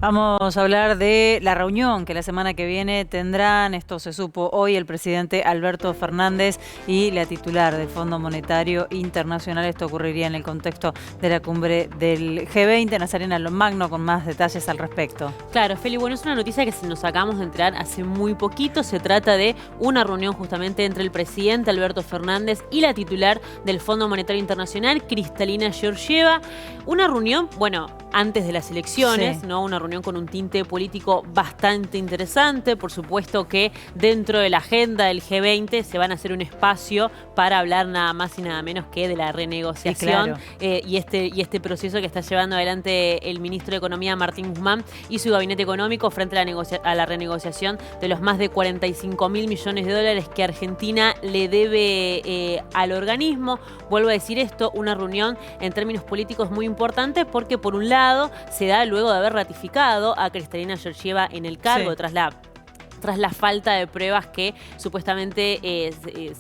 Vamos a hablar de la reunión que la semana que viene tendrán, esto se supo hoy, el presidente Alberto Fernández y la titular del Fondo Monetario Internacional. Esto ocurriría en el contexto de la cumbre del G20. Nazarena Lomagno con más detalles al respecto. Claro, Feli, bueno, es una noticia que nos acabamos de enterar hace muy poquito. Se trata de una reunión justamente entre el presidente Alberto Fernández y la titular del Fondo Monetario Internacional, Kristalina Georgieva. Una reunión, bueno, antes de las elecciones, Sí. ¿no? Una reunión con un tinte político bastante interesante. Por supuesto que dentro de la agenda del G20 se van a hacer un espacio para hablar nada más y nada menos que de la renegociación. Sí, claro. Y este proceso que está llevando adelante el ministro de Economía, Martín Guzmán, y su gabinete económico frente a la renegociación de los más de 45.000 millones de dólares que Argentina le debe al organismo. Vuelvo a decir esto, una reunión en términos políticos muy importante porque por un lado se da luego de haber ratificado a Kristalina Georgieva en el cargo, Sí. tras la falta de pruebas que supuestamente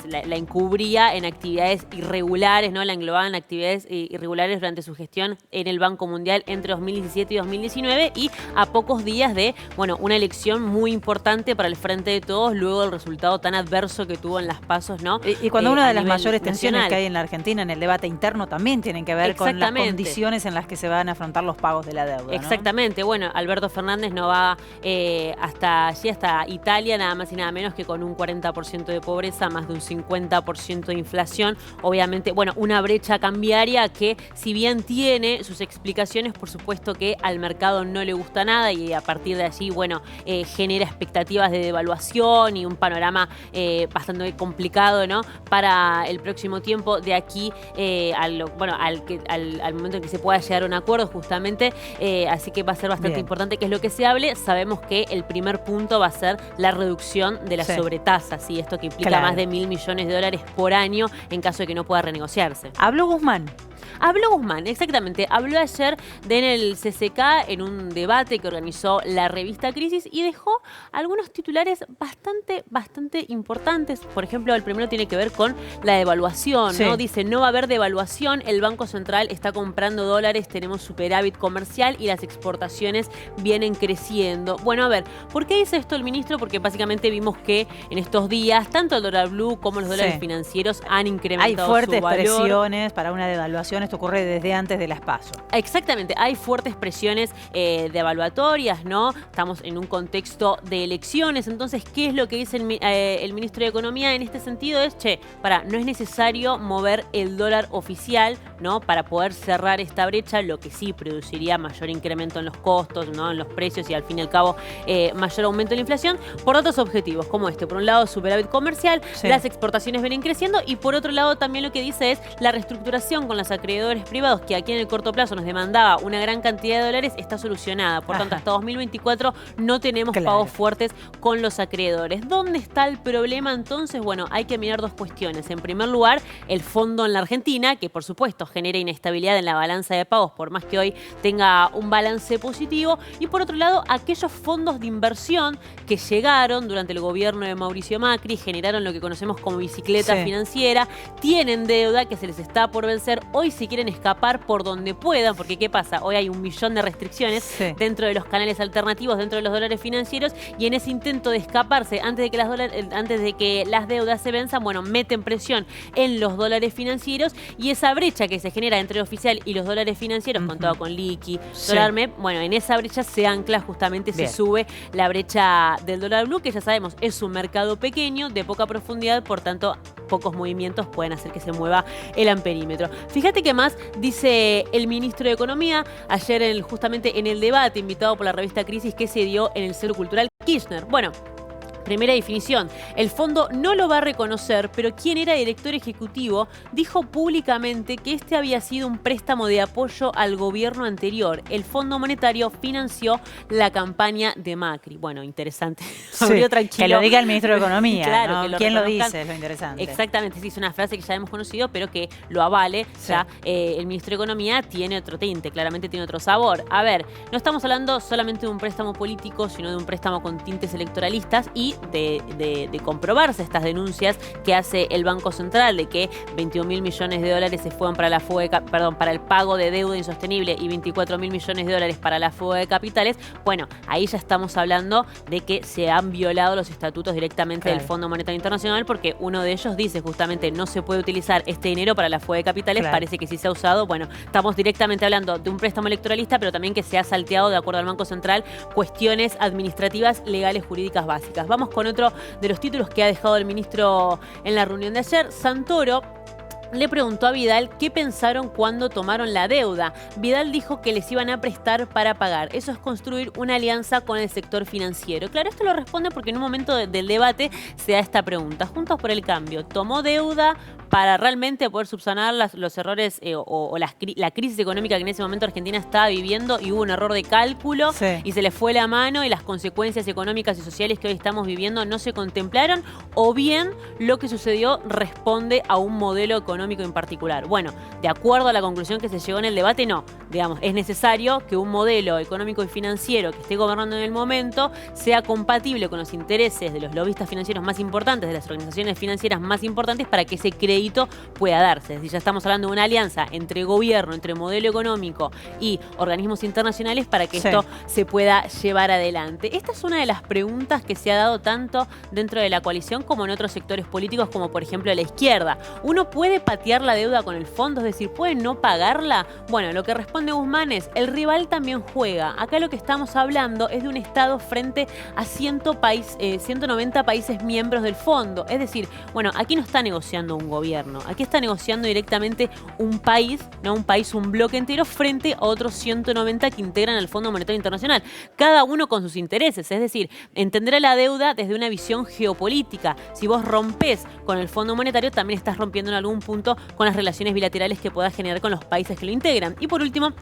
la encubría en actividades irregulares, ¿no? La englobaba en actividades irregulares durante su gestión en el Banco Mundial entre 2017 y 2019 y a pocos días de, bueno, una elección muy importante para el Frente de Todos luego del resultado tan adverso que tuvo en las PASOs, ¿no? Y cuando una A de las nivel mayores tensiones nacional. que hay en la Argentina en el debate interno también tienen que ver con las Exactamente. condiciones en las que se van a afrontar los pagos de la deuda, ¿no? Exactamente, bueno, Alberto Fernández no va hasta Italia, nada más y nada menos que con un 40% de pobreza, más de un 50% de inflación. Obviamente, bueno, una brecha cambiaria que, si bien tiene sus explicaciones, por supuesto que al mercado no le gusta nada y a partir de allí, bueno, genera expectativas de devaluación y un panorama bastante complicado, ¿no? Para el próximo tiempo de aquí al momento en que se pueda llegar a un acuerdo, justamente. Así que va a ser bastante Bien. importante que es lo que se hable. Sabemos que el primer punto va a ser la reducción de la Sí. sobretasa, ¿sí? Esto que implica Claro. más de 1.000 millones de dólares por año en caso de que no pueda renegociarse. Habló Guzmán. Habló Guzmán, exactamente. Habló ayer en el CCK en un debate que organizó la revista Crisis y dejó algunos titulares bastante importantes. Por ejemplo, el primero tiene que ver con la devaluación, Sí. ¿no? Dice, no va a haber devaluación, el Banco Central está comprando dólares, tenemos superávit comercial y las exportaciones vienen creciendo. Bueno, a ver, ¿por qué dice esto el ministro? Porque básicamente vimos que en estos días, tanto el dólar blue como los dólares Sí. financieros han Hay incrementado fuertes su valor. presiones para una devaluación. Esto ocurre desde antes de las PASO. Exactamente, hay fuertes presiones devaluatorias, ¿no? Estamos en un contexto de elecciones, entonces, ¿qué es lo que dice el ministro de Economía en este sentido? Es, no es necesario mover el dólar oficial, ¿no? Para poder cerrar esta brecha, lo que sí produciría mayor incremento en los costos, ¿no? En los precios y al fin y al cabo mayor aumento de la inflación, por otros objetivos, como este. Por un lado, superávit comercial, Sí. las exportaciones vienen creciendo y por otro lado también lo que dice es la reestructuración con los acreedores privados, que aquí en el corto plazo nos demandaba una gran cantidad de dólares, está solucionada. Por tanto, Ajá. hasta 2024 no tenemos Claro. pagos fuertes con los acreedores. ¿Dónde está el problema entonces? Bueno, hay que mirar dos cuestiones. En primer lugar, el fondo en la Argentina, que por supuesto genera inestabilidad en la balanza de pagos, por más que hoy tenga un balance positivo. Y por otro lado, aquellos fondos de inversión que llegaron durante el gobierno de Mauricio Macri, generaron lo que conocemos como bicicleta Sí. financiera, tienen deuda que se les está por vencer. Hoy si quieren escapar por donde puedan, porque ¿qué pasa? Hoy hay 1 millón de restricciones Sí. dentro de los canales alternativos, dentro de los dólares financieros, y en ese intento de escaparse antes de que las deudas se venzan, bueno, meten presión en los dólares financieros y esa brecha que se genera entre el oficial y los dólares financieros, contado con liqui, Sí. dólar MEP, bueno, en esa brecha se ancla justamente, Bien. se sube la brecha del dólar blue, que ya sabemos es un mercado pequeño, de poca profundidad, por tanto, pocos movimientos pueden hacer que se mueva el amperímetro. Fíjate que más dice el ministro de Economía ayer justamente en el debate invitado por la revista Crisis que se dio en el Centro Cultural Kirchner. Bueno, primera definición, el fondo no lo va a reconocer, pero quien era director ejecutivo dijo públicamente que este había sido un préstamo de apoyo al gobierno anterior. El Fondo Monetario financió la campaña de Macri. Bueno, interesante. Sí. Abrió tranquilo. Que lo diga el ministro de Economía. Claro, ¿no? que lo ¿Quién lo reconozcan. dice? Es lo interesante. Exactamente, sí, es una frase que ya hemos conocido, pero que lo avale. Sí. Ya el ministro de Economía tiene otro tinte, claramente tiene otro sabor. A ver, no estamos hablando solamente de un préstamo político, sino de un préstamo con tintes electoralistas y y de comprobarse estas denuncias que hace el Banco Central de que 21.000 millones de dólares se fueron para la fuga para el pago de deuda insostenible y 24.000 millones de dólares para la fuga de capitales, bueno, ahí ya estamos hablando de que se han violado los estatutos directamente del Fondo Monetario Internacional, porque uno de ellos dice justamente no se puede utilizar este dinero para la fuga de capitales, parece que sí se ha usado. Bueno, estamos directamente hablando de un préstamo electoralista, pero también que se ha salteado, de acuerdo al Banco Central, cuestiones administrativas, legales, jurídicas básicas. Vamos con otro de los títulos que ha dejado el ministro en la reunión de ayer. Santoro le preguntó a Vidal qué pensaron cuando tomaron la deuda. Vidal dijo que les iban a prestar para pagar. Eso es construir una alianza con el sector financiero. Claro, esto lo responde porque en un momento del debate se da esta pregunta. Juntos por el Cambio tomó deuda para realmente poder subsanar los errores la crisis económica que en ese momento Argentina estaba viviendo, y hubo un error de cálculo y se le fue la mano y las consecuencias económicas y sociales que hoy estamos viviendo no se contemplaron, o bien lo que sucedió responde a un modelo económico en particular. Bueno, de acuerdo a la conclusión que se llegó en el debate, no. Digamos, es necesario que un modelo económico y financiero que esté gobernando en el momento sea compatible con los intereses de los lobistas financieros más importantes, de las organizaciones financieras más importantes, para que ese crédito pueda darse. Es decir, ya estamos hablando de una alianza entre gobierno, entre modelo económico y organismos internacionales para que esto se pueda llevar adelante. Esta es una de las preguntas que se ha dado tanto dentro de la coalición como en otros sectores políticos, como por ejemplo la izquierda. ¿Uno puede patear la deuda con el fondo? Es decir, ¿puede no pagarla? Bueno, lo que responde Guzmán es, el rival también juega. Acá lo que estamos hablando es de un Estado frente a 190 países miembros del fondo. Es decir, bueno, aquí no está negociando un gobierno. Aquí está negociando directamente un país, ¿no? Un bloque entero frente a otros 190 que integran el Fondo Monetario Internacional. Cada uno con sus intereses. Es decir, entender a la deuda desde una visión geopolítica. Si vos rompés con el Fondo Monetario, también estás rompiendo en algún punto con las relaciones bilaterales que puedas generar con los países que lo integran. Y por último,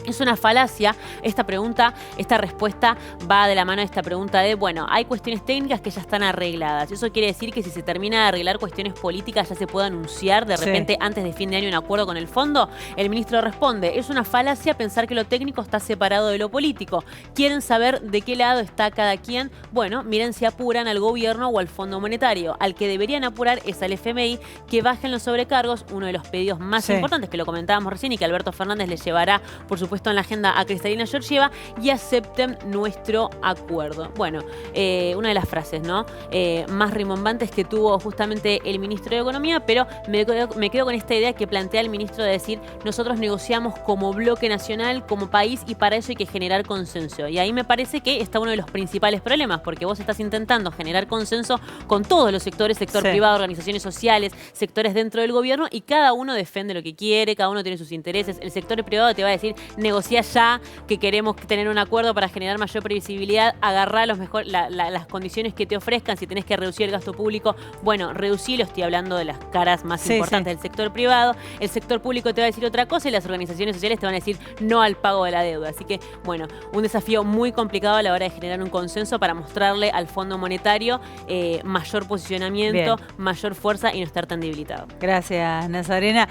es una falacia esta pregunta, esta respuesta va de la mano de esta pregunta de, bueno, hay cuestiones técnicas que ya están arregladas. Eso quiere decir que si se termina de arreglar cuestiones políticas ya se puede anunciar de repente antes de fin de año un acuerdo con el fondo. El ministro responde, es una falacia pensar que lo técnico está separado de lo político. ¿Quieren saber de qué lado está cada quien? Bueno, miren si apuran al gobierno o al Fondo Monetario. Al que deberían apurar es al FMI, que bajen los sobrecargos, uno de los pedidos más importantes que lo comentábamos recién y que Alberto Fernández le llevará, por supuesto, en la agenda a Cristalina Georgieva, y acepten nuestro acuerdo. Bueno, una de las frases, ¿no? Más rimbombantes que tuvo justamente el ministro de Economía, pero me quedo con esta idea que plantea el ministro de decir, nosotros negociamos como bloque nacional, como país, y para eso hay que generar consenso. Y ahí me parece que está uno de los principales problemas, porque vos estás intentando generar consenso con todos los sectores, sector privado, organizaciones sociales, sectores dentro del gobierno, y cada uno defiende lo que quiere, cada uno tiene sus intereses. El sector privado te va a decir, negocia ya, que queremos tener un acuerdo para generar mayor previsibilidad, agarrar las condiciones que te ofrezcan. Si tenés que reducir el gasto público, bueno, reducirlo. Estoy hablando de las caras más importantes del sector privado. El sector público te va a decir otra cosa y las organizaciones sociales te van a decir no al pago de la deuda. Así que, bueno, un desafío muy complicado a la hora de generar un consenso para mostrarle al Fondo Monetario mayor posicionamiento, mayor fuerza y no estar tan debilitado. Gracias, Nazarena.